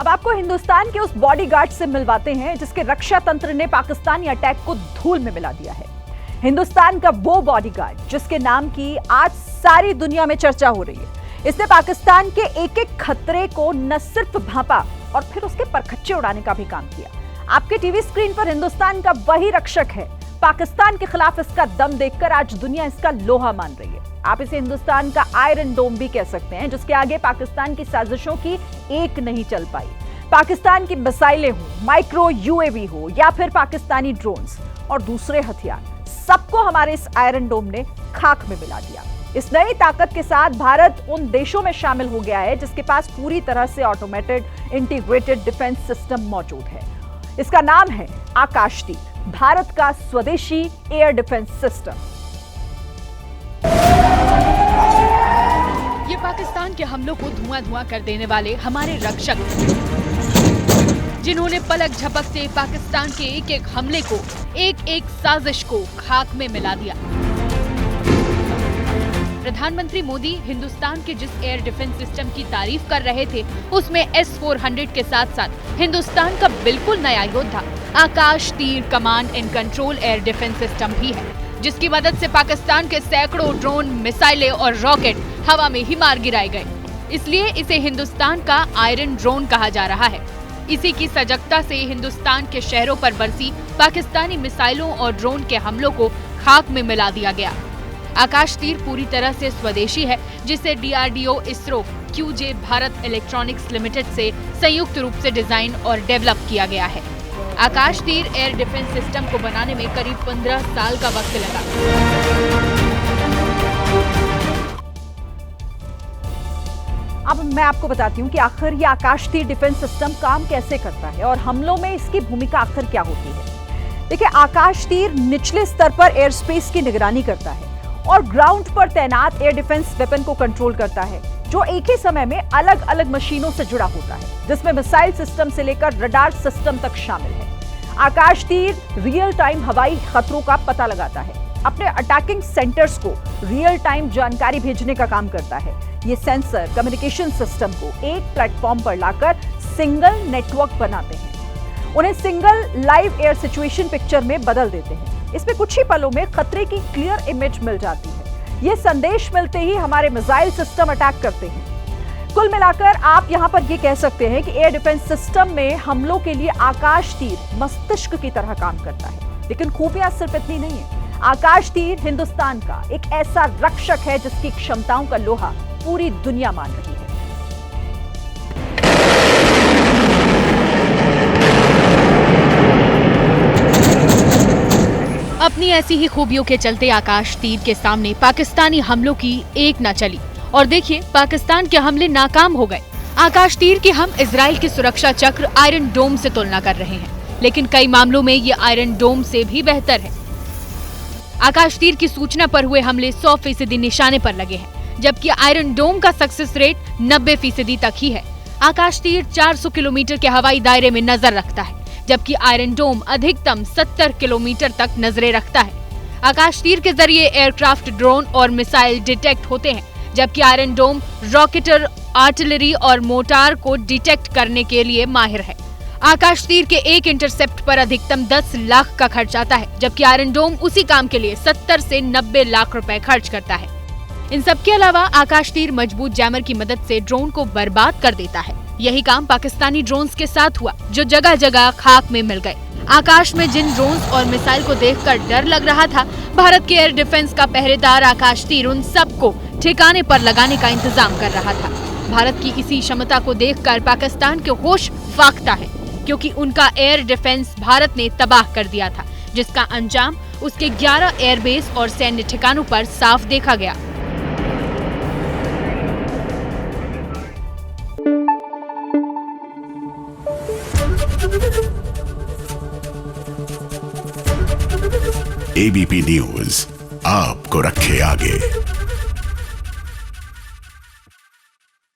अब आपको हिंदुस्तान के उस बॉडीगार्ड से मिलवाते हैं जिसके रक्षा तंत्र ने पाकिस्तानी अटैक को धूल में मिला दिया है। हिंदुस्तान का वो बॉडीगार्ड जिसके नाम की आज सारी दुनिया में चर्चा हो रही है। इसने पाकिस्तान के एक एक खतरे को न सिर्फ भांपा और फिर उसके परखच्चे उड़ाने का भी काम किया। आपके टीवी स्क्रीन पर हिंदुस्तान का वही रक्षक है। पाकिस्तान के खिलाफ इसका दम देखकर आज दुनिया इसका लोहा मान रही है। आप इसे हिंदुस्तान का आयरन डोम भी कह सकते हैं, जिसके आगे पाकिस्तान की साजिशों की एक नहीं चल पाई। पाकिस्तान की मिसाइलें हो, माइक्रो यूएवी हो या फिर पाकिस्तानी ड्रोन्स और दूसरे हथियार, सबको हमारे इस आयरन डोम ने खाक में मिला दिया। इस नई ताकत के साथ भारत उन देशों में शामिल हो गया है जिसके पास पूरी तरह से ऑटोमेटेड इंटीग्रेटेड डिफेंस सिस्टम मौजूद है। इसका नाम है आकाशतीर, भारत का स्वदेशी एयर डिफेंस सिस्टम। ये पाकिस्तान के हमलों को धुआं धुआं कर देने वाले हमारे रक्षक, जिन्होंने पलक झपकते पाकिस्तान के एक एक हमले को, एक एक साजिश को खाक में मिला दिया। प्रधानमंत्री मोदी हिंदुस्तान के जिस एयर डिफेंस सिस्टम की तारीफ कर रहे थे, उसमें S-400 के साथ साथ हिंदुस्तान का बिल्कुल नया योद्धा आकाश तीर command and control air defence system भी है, जिसकी मदद से पाकिस्तान के सैकड़ों ड्रोन, मिसाइलें और रॉकेट हवा में ही मार गिराए गए। इसलिए इसे हिंदुस्तान का आयरन ड्रोन कहा जा रहा है। इसी की सजगता से हिंदुस्तान के शहरों पर बरसी पाकिस्तानी मिसाइलों और ड्रोन के हमलों को खाक में मिला दिया गया। आकाश तीर पूरी तरह से स्वदेशी है, जिसे DRDO, ISRO, QJ Bharat electronics limited से संयुक्त रूप से डिजाइन और डेवलप किया गया है। आकाश तीर एयर डिफेंस सिस्टम को बनाने में करीब 15 साल का वक्त लगा। अब मैं आपको बताती हूँ कि आखिर ये आकाश तीर डिफेंस सिस्टम काम कैसे करता है और हमलों में इसकी भूमिका आखिर क्या होती है। देखिए, आकाश तीर निचले स्तर पर एयर स्पेस की निगरानी करता है और ग्राउंड पर तैनात एयर डिफेंस वेपन को कंट्रोल करता है, जो एक ही समय में अलग अलग मशीनों से जुड़ा होता है, जिसमें मिसाइल सिस्टम से लेकर रडार सिस्टम तक शामिल है। आकाश तीर रियल टाइम हवाई खतरों का पता लगाता है, अपने अटैकिंग सेंटर्स को रियल टाइम जानकारी भेजने का काम करता है। ये सेंसर कम्युनिकेशन सिस्टम को एक प्लेटफॉर्म पर लाकर सिंगल नेटवर्क बनाते हैं, उन्हें single live air situation picture में बदल देते हैं। इसमें कुछ ही पलों में खतरे की क्लियर इमेज मिल जाती है। ये संदेश मिलते ही हमारे मिसाइल सिस्टम अटैक करते हैं। कुल मिलाकर आप यहां पर ये कह सकते हैं कि एयर डिफेंस सिस्टम में हमलों के लिए आकाश तीर मस्तिष्क की तरह काम करता है। लेकिन खूबियां सिर्फ इतनी नहीं है। आकाश तीर हिंदुस्तान का एक ऐसा रक्षक है जिसकी क्षमताओं का लोहा पूरी दुनिया मान रही है। अपनी ऐसी ही खूबियों के चलते आकाश तीर के सामने पाकिस्तानी हमलों की एक न चली और देखिए, पाकिस्तान के हमले नाकाम हो गए। आकाश तीर की हम इजराइल की सुरक्षा चक्र आयरन डोम से तुलना कर रहे हैं, लेकिन कई मामलों में ये आयरन डोम से भी बेहतर है। आकाश तीर की सूचना पर हुए हमले 100% निशाने पर लगे हैं, जबकि आयरन डोम का सक्सेस रेट 90% तक ही है। आकाश तीर 400 किलोमीटर के हवाई दायरे में नजर रखता है, जबकि आयरन डोम अधिकतम 70 किलोमीटर तक नजरें रखता है। आकाश तीर के जरिए एयरक्राफ्ट, ड्रोन और मिसाइल डिटेक्ट होते हैं, जबकि आयरन डोम रॉकेटर, आर्टिलरी और मोटार को डिटेक्ट करने के लिए माहिर है। आकाश तीर के एक इंटरसेप्ट पर अधिकतम 10 लाख का खर्च आता है, जबकि आयरन डोम उसी काम के लिए 70 से 90 लाख रुपए खर्च करता है। इन सब के अलावा आकाश तीर मजबूत जैमर की मदद से ड्रोन को बर्बाद कर देता है। यही काम पाकिस्तानी ड्रोन्स के साथ हुआ, जो जगह जगह खाक में मिल गए। आकाश में जिन ड्रोन्स और मिसाइल को देखकर डर लग रहा था, भारत के एयर डिफेंस का पहरेदार आकाश तीर उन सबको ठिकाने पर लगाने का इंतजाम कर रहा था। भारत की इसी क्षमता को देखकर पाकिस्तान के होश फाख्ता है, क्योंकि उनका एयर डिफेंस भारत ने तबाह कर दिया था, जिसका अंजाम उसके 11 एयरबेस और सैन्य ठिकानों पर साफ देखा गया। ABP न्यूज आपको रखे आगे।